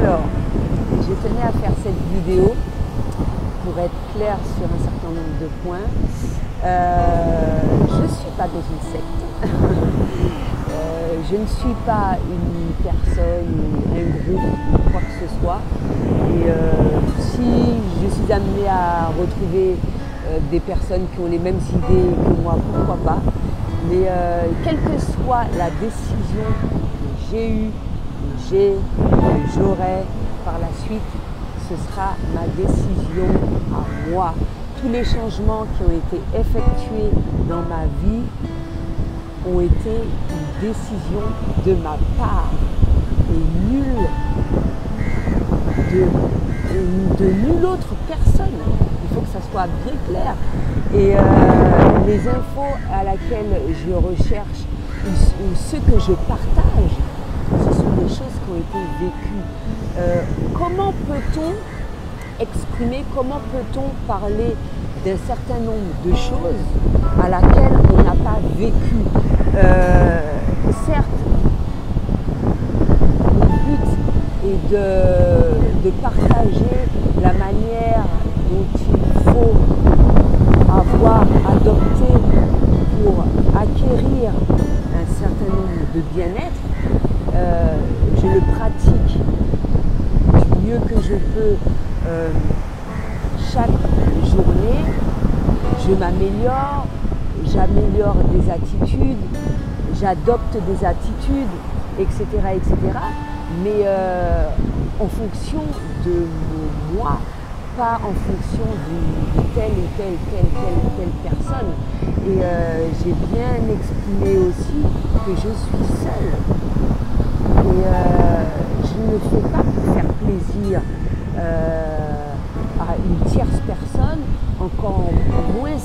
Alors, je tenais à faire cette vidéo pour être clair sur un certain nombre de points. Je ne suis pas dans une secte. Je ne suis pas une personne ou un groupe ou quoi que ce soit. Et si je suis amenée à retrouver des personnes qui ont les mêmes idées que moi, pourquoi pas. Mais quelle que soit la décision que j'ai eue, que j'aurai par la suite, ce sera ma décision à moi. Tous les changements qui ont été effectués dans ma vie ont été une décision de ma part et de nulle autre personne. Il faut que ça soit bien clair. Et les infos à laquelle je recherche ou ce que je partage, ce sont des choses qui ont été vécues. Comment peut-on exprimer, comment peut-on parler d'un certain nombre de choses à laquelle on n'a pas vécu? Certes, mon but est de partager la manière dont il faut avoir adopté pour acquérir un certain nombre de bien-être. Je le pratique du mieux que je peux chaque journée. Je m'améliore, j'améliore des attitudes, j'adopte des attitudes, etc. etc. mais en fonction de moi, pas en fonction de telle ou telle personne. Et j'ai bien exprimé aussi que je suis seule. Et je ne le fais pas pour faire plaisir à une tierce personne, encore moins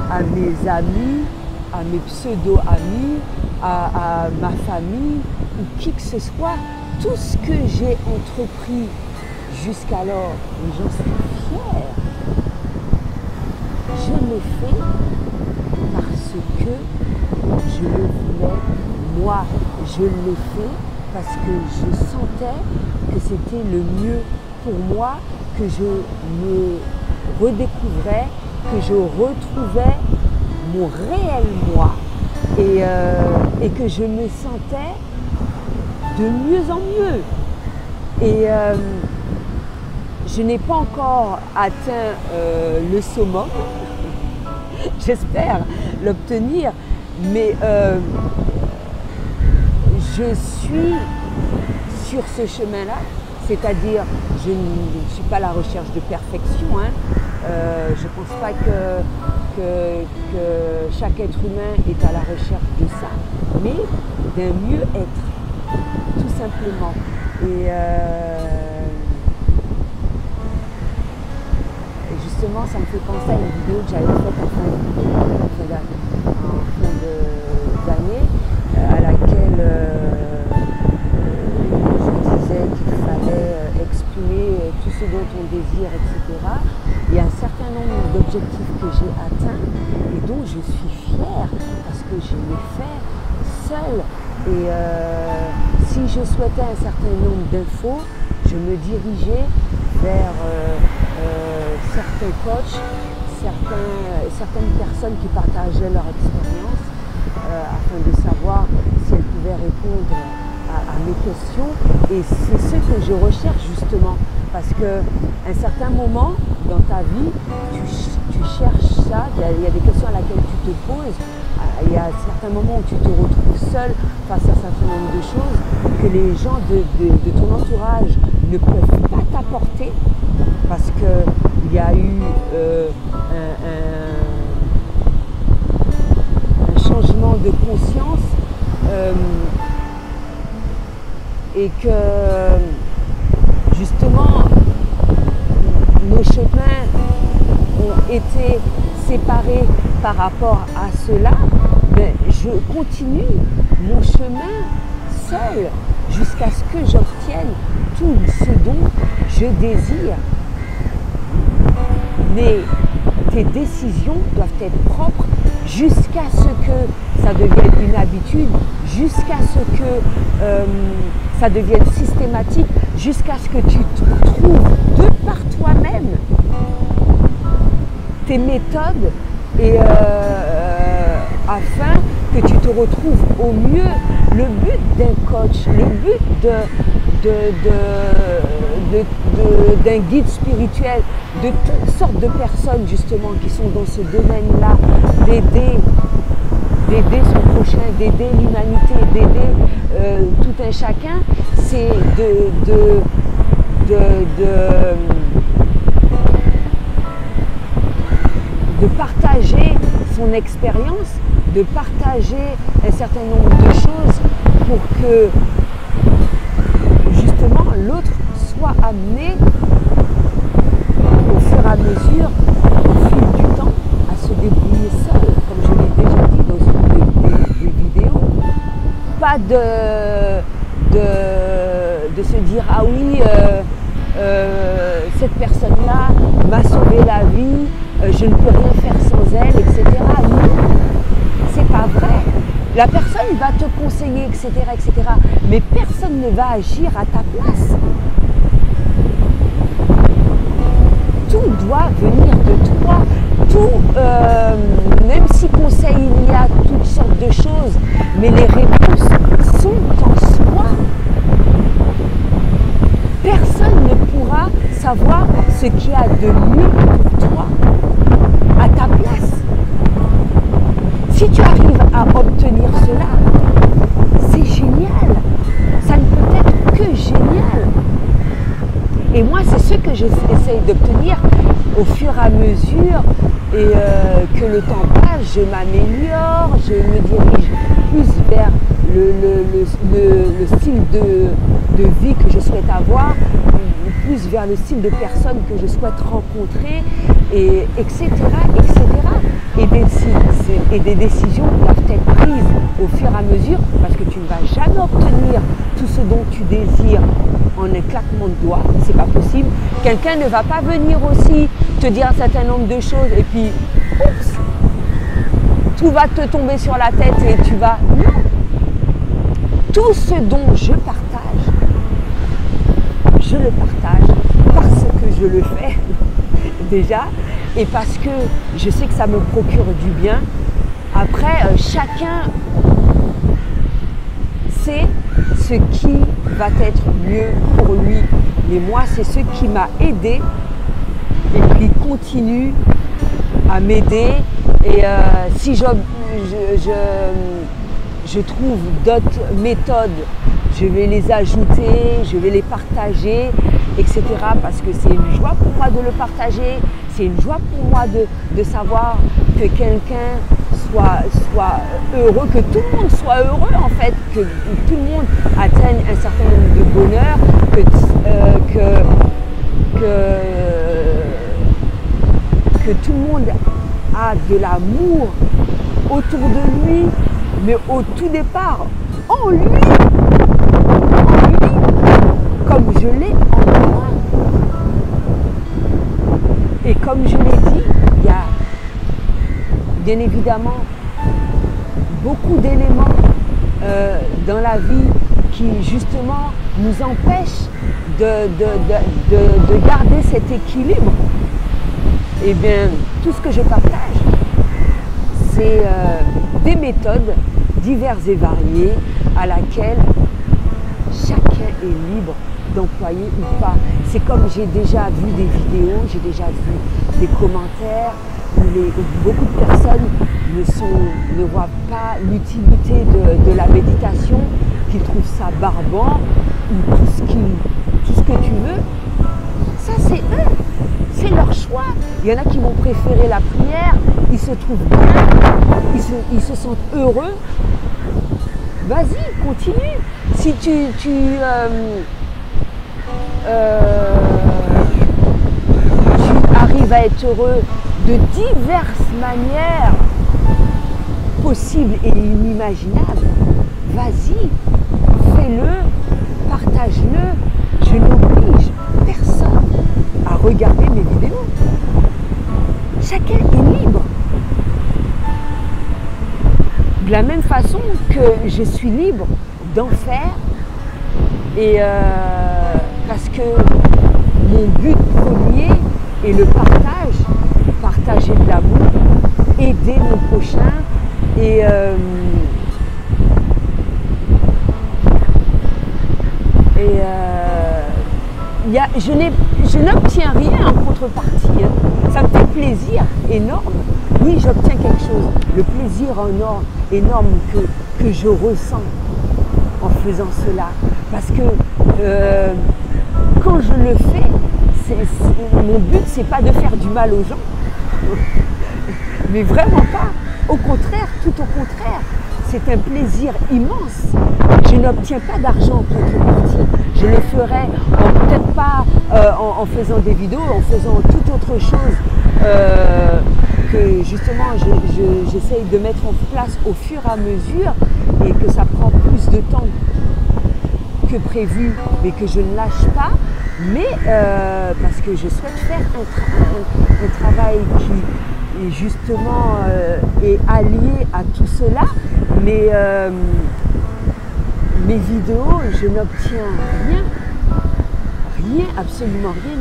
à mes amis, à mes pseudo-amis, à ma famille ou qui que ce soit. Tout ce que j'ai entrepris jusqu'alors, j'en suis fière. Je l'ai fait parce que je le voulais. Moi, je l'ai fait parce que je sentais que c'était le mieux pour moi, que je me redécouvrais, que je retrouvais mon réel moi et que je me sentais de mieux en mieux. Et je n'ai pas encore atteint le summum, j'espère l'obtenir, mais je suis sur ce chemin-là, c'est-à-dire je ne suis pas à la recherche de perfection, hein. Je ne pense pas que chaque être humain est à la recherche de ça, mais d'un mieux-être, tout simplement. Et justement, ça me fait penser à une vidéo que j'avais faite en fin d'année, à laquelle je disais qu'il fallait exprimer tout ce dont on désire, etc. Il y a un certain nombre d'objectifs que j'ai atteints et dont je suis fière parce que je l'ai fait seule. Et si je souhaitais un certain nombre d'infos, je me dirigeais vers certains coachs, certaines personnes qui partageaient leur expérience afin de savoir si elles pouvaient répondre à mes questions. Et c'est ce que je recherche justement, parce qu'à un certain moment dans ta vie, tu cherches ça, il y a des questions à laquelle tu te poses, il y a certains moments où tu te retrouves seul face à un certain nombre de choses que les gens de ton entourage ne peuvent pas t'apporter parce qu'il y a eu un changement de conscience et que justement nos chemins ont été séparés par rapport à cela. Mais je continue mon chemin seul jusqu'à ce que j'obtienne tout ce dont je désire. Mais tes décisions doivent être propres jusqu'à ce que ça devienne une habitude, jusqu'à ce que ça devienne systématique, jusqu'à ce que tu trouves de par toi-même tes méthodes et afin que tu te retrouves au mieux. Le but d'un coach, le but d'un guide spirituel, de toutes sortes de personnes justement qui sont dans ce domaine-là, d'aider son prochain, d'aider l'humanité, d'aider tout un chacun, c'est de partager son expérience, de partager un certain nombre de choses pour que justement l'autre soit amené au fur et à mesure, au fil du temps, à se débrouiller seul, comme je l'ai déjà dit dans une des vidéos. Pas de se dire ah oui, cette personne-là m'a sauvé la vie, je ne peux rien faire sans elle, etc. Non, c'est pas vrai. La personne va te conseiller, etc., etc. Mais personne ne va agir à ta place. Tout doit venir de toi. Tout, même si conseil il y a toutes sortes de choses, mais les réponses sont en soi. Personne ne pourra savoir ce qu'il y a de mieux pour toi à ta place. Si tu arrives à obtenir cela, c'est génial. Ça ne peut être que génial. Et moi, c'est ce que j'essaye d'obtenir au fur et à mesure et que le temps passe, je m'améliore, je me dirige plus vers le style de vie que je souhaite avoir, plus vers le style de personnes que je souhaite rencontrer, et etc., etc. Et des décisions doivent être prises au fur et à mesure parce que tu ne vas jamais obtenir tout ce dont tu désires en un claquement de doigts, c'est pas possible. Quelqu'un ne va pas venir aussi te dire un certain nombre de choses et puis, oups, tout va te tomber sur la tête et tu vas... Non. Tout ce dont je partage, je le partage parce que je le fais déjà et parce que je sais que ça me procure du bien. Après, chacun sait ce qui va être mieux pour lui. Mais moi, c'est ce qui m'a aidé et qui continue à m'aider. Et si je trouve d'autres méthodes, je vais les ajouter, je vais les partager, etc. Parce que c'est une joie pour moi de le partager, c'est une joie pour moi de savoir que quelqu'un soit heureux, que tout le monde soit heureux en fait, que tout le monde atteigne un certain nombre de bonheur, que tout le monde a de l'amour autour de lui, mais au tout départ, en lui, comme je l'ai en moi. Et comme je l'ai dit, il y a bien évidemment beaucoup d'éléments dans la vie qui justement nous empêchent de garder cet équilibre. Et bien, tout ce que je partage, c'est des méthodes diverses et variées à laquelle chacun est libre d'employer ou pas. C'est comme j'ai déjà vu des vidéos, j'ai déjà vu des commentaires où beaucoup de personnes ne voient pas l'utilité de la méditation, qui trouvent ça barbant ou tout ce que tu veux. Ça, c'est eux, c'est leur choix. Il y en a qui vont préférer la prière, ils se trouvent bien, ils se sentent heureux. Vas-y, continue. Si tu arrives à être heureux de diverses manières possibles et inimaginables, vas-y, fais-le, partage-le. Je n'oblige personne à regarder mes vidéos. chacun est libre. De la même façon que je suis libre d'en faire, et parce que mon but premier est le partage, partager de l'amour, aider mon prochain, et je n'obtiens rien en contrepartie. Hein. Ça me fait plaisir énorme. Oui, j'obtiens quelque chose. Le plaisir énorme que je ressens en faisant cela. Parce que quand je le fais, mon but, c'est pas de faire du mal aux gens. Mais vraiment pas. Au contraire, tout au contraire. C'est un plaisir immense. Je n'obtiens pas d'argent en contrepartie. Je le ferai, peut-être pas en faisant des vidéos, en faisant toute autre chose que justement j'essaye de mettre en place au fur et à mesure, et que ça prend plus de temps que prévu, mais que je ne lâche pas. Mais parce que je souhaite faire un travail qui justement est allié à tout cela, mais mes vidéos, je n'obtiens rien, absolument rien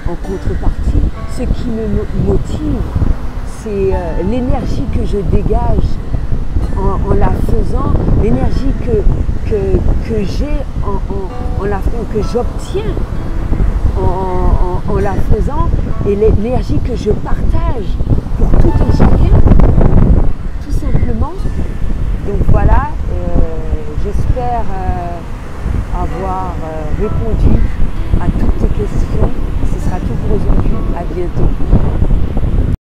en contrepartie. Ce qui me motive, c'est l'énergie que je dégage en la faisant, l'énergie que j'ai que j'obtiens en la faisant, et l'énergie que je partage pour tout un chacun, tout simplement. Donc voilà, j'espère avoir répondu à toutes tes questions. Ce sera tout pour aujourd'hui. À bientôt.